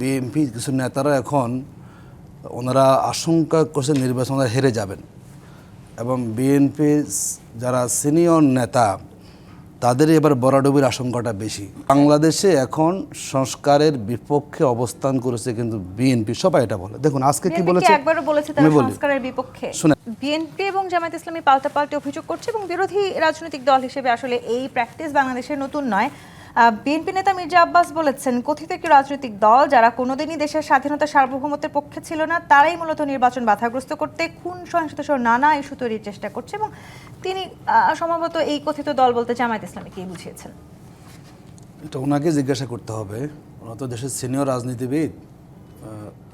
BNP কিছু নেতারা এখন ওনারা আশঙ্কা করছে নির্বাচনে হেরে যাবেন এবং বিএনপি যারা সিনিয়র নেতা তাদের এবার বরাডুবির আশঙ্কাটা বেশি। বাংলাদেশে এখন সংস্কারের বিপক্ষে অবস্থান করেছে কিন্তু বিএনপি, সবাই এটা বলে। দেখুন আজকে কি বলেছে, একবারও বলেছে তারা সংস্কারের বিপক্ষে। বিএনপি এবং জামায়াত ইসলামী পাল্টাপাল্টি অভিযোগ করছে এবং বিরোধী রাজনৈতিক দল হিসেবে আসলে এই প্র্যাকটিস বাংলাদেশের নতুন নয়। বিএনপি নেতা মির্জা আব্বাস বলেছেন, কথিত একটি রাজনৈতিক দল যারা কোনোদিনই দেশের স্বাধীনতা সার্বভৌমত্বের পক্ষে ছিল না তারাই মূলত নির্বাচন বাধাগ্রস্ত করতে খুন সহিংসতা সহ নানা ইস্যু তৈরির চেষ্টা করছে এবং তিনি সম্ভবত এই কথিত দল বলতে জামায়াত ইসলামীকেই বুঝিয়েছেন। এটা ওনাকে জিজ্ঞাসা করতে হবে, ওনারা তো দেশের সিনিয়র রাজনীতিবিদ,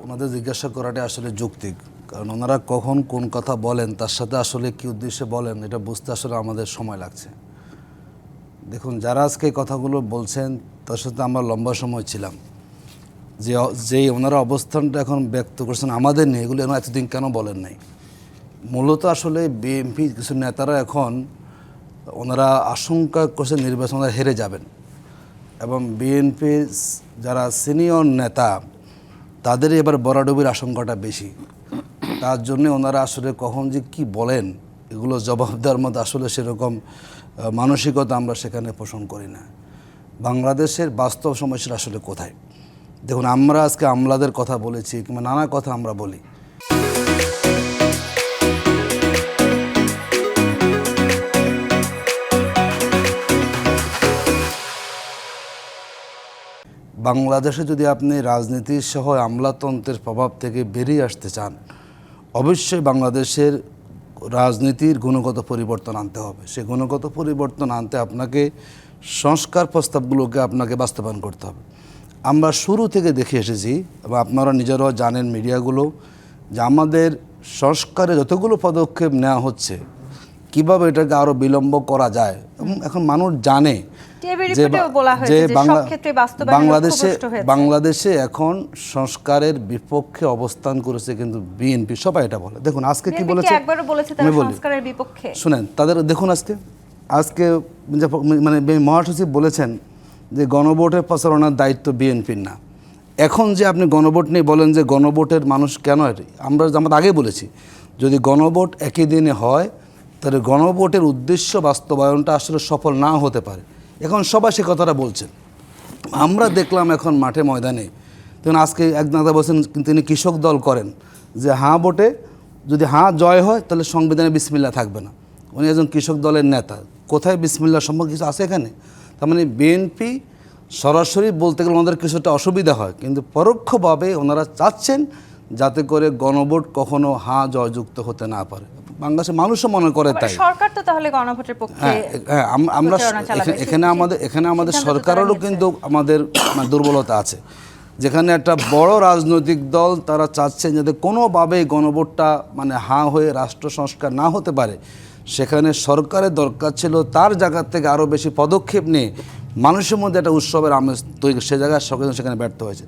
ওনাদের জিজ্ঞাসা করাটা আসলে যৌক্তিক। কারণ ওনারা কখন কোন কথা বলেন তার সাথে আসলে কী উদ্দেশ্যে বলেন এটা বুঝতে আসলে আমাদের সময় লাগছে। দেখুন যারা আজকে কথাগুলো বলছেন তার সাথে আমরা লম্বা সময় ছিলাম, যেই ওনারা অবস্থানটা এখন ব্যক্ত করছেন আমাদের নিয়ে, এগুলো এতদিন কেন বলেন নাই। মূলত আসলে বিএনপি কিছু নেতারা এখন ওনারা আশঙ্কা করছে নির্বাচনে হেরে যাবেন এবং বিএনপি যারা সিনিয়র নেতা তাদের এবার বরাডুবির আশঙ্কাটা বেশি। তার জন্য ওনারা আসলে কখন যে কি বলেন এগুলো জবাব দেওয়ার মধ্যে আসলে সেরকম মানসিকতা আমরা সেখানে পোষণ করি না। বাংলাদেশের বাস্তব সমস্যা আসলে কোথায়? দেখুন আমরা আজকে আমলাদের কথা বলেছি কিংবা নানা কথা আমরা বলি, বাংলাদেশে যদি আপনি রাজনীতি সহ আমলাতন্ত্রের প্রভাব থেকে বেরিয়ে আসতে চান অবশ্যই বাংলাদেশের রাজনীতির গুণগত পরিবর্তন আনতে হবে। সেই গুণগত পরিবর্তন আনতে আপনাকে সংস্কার প্রস্তাবগুলোকে আপনাকে বাস্তবায়ন করতে হবে। আমরা শুরু থেকে দেখে এসেছি এবং আপনারা নিজেরাও জানেন মিডিয়াগুলো যে আমাদের সংস্কারে যতগুলো পদক্ষেপ নেওয়া হচ্ছে কিভাবে এটাকে আরও বিলম্ব করা যায় এবং এখন মানুষ জানে যে বাংলাদেশে এখন সংস্কারের বিপক্ষে অবস্থান করেছে কিন্তু বিএনপি, সবাই এটা বলে। দেখুন আজকে কি বলেছে, শুনেন তাদের দেখুন আজকে মানে মহাসচিব বলেছেন যে গণভোটের প্রচারণার দায়িত্ব বিএনপির না। এখন যে আপনি গণভোট নিয়ে বলেন যে গণভোটের মানুষ কেন, আমরা আগে বলেছি যদি গণভোট একই দিনে হয় তাহলে গণভোটের উদ্দেশ্য বাস্তবায়নটা আসলে সফল না হতে পারে। এখন সবাই সে কথাটা বলছেন। আমরা দেখলাম এখন মাঠে ময়দানে, তখন আজকে এক নেতা বলছেন তিনি কৃষক দল করেন যে হাঁ ভোটে যদি হাঁ জয় হয় তাহলে সংবিধানে বিসমিল্লাহ থাকবে না। উনি একজন কৃষক দলের নেতা, কোথায় বিসমিল্লাহ সম্ভব কিছু আছে এখানে? তার মানে বিএনপি সরাসরি বলতে গেলে ওনাদের কিছুটা অসুবিধা হয়, কিন্তু পরোক্ষভাবে ওনারা চাচ্ছেন যাতে করে গণভোট কখনো হাঁ জয়যুক্ত হতে না পারে। বাংলাদেশের মানুষও মনে করে তাই। সরকার তো তাহলে গণভোটের পক্ষে, আমরা এখানে আমাদের সরকারেরও কিন্তু আমাদের দুর্বলতা আছে, যেখানে একটা বড় রাজনৈতিক দল তারা চাচ্ছেন যাতে কোনোভাবেই গণভোটটা মানে হাঁ হয়ে রাষ্ট্র সংস্কার না হতে পারে। সেখানে সরকারের দরকার ছিল তার জায়গা থেকে আরও বেশি পদক্ষেপ নিয়ে মানুষের মধ্যে একটা উৎসবের আমেজ তৈরি, সে জায়গায় সরকার সেখানে ব্যর্থ হয়েছে।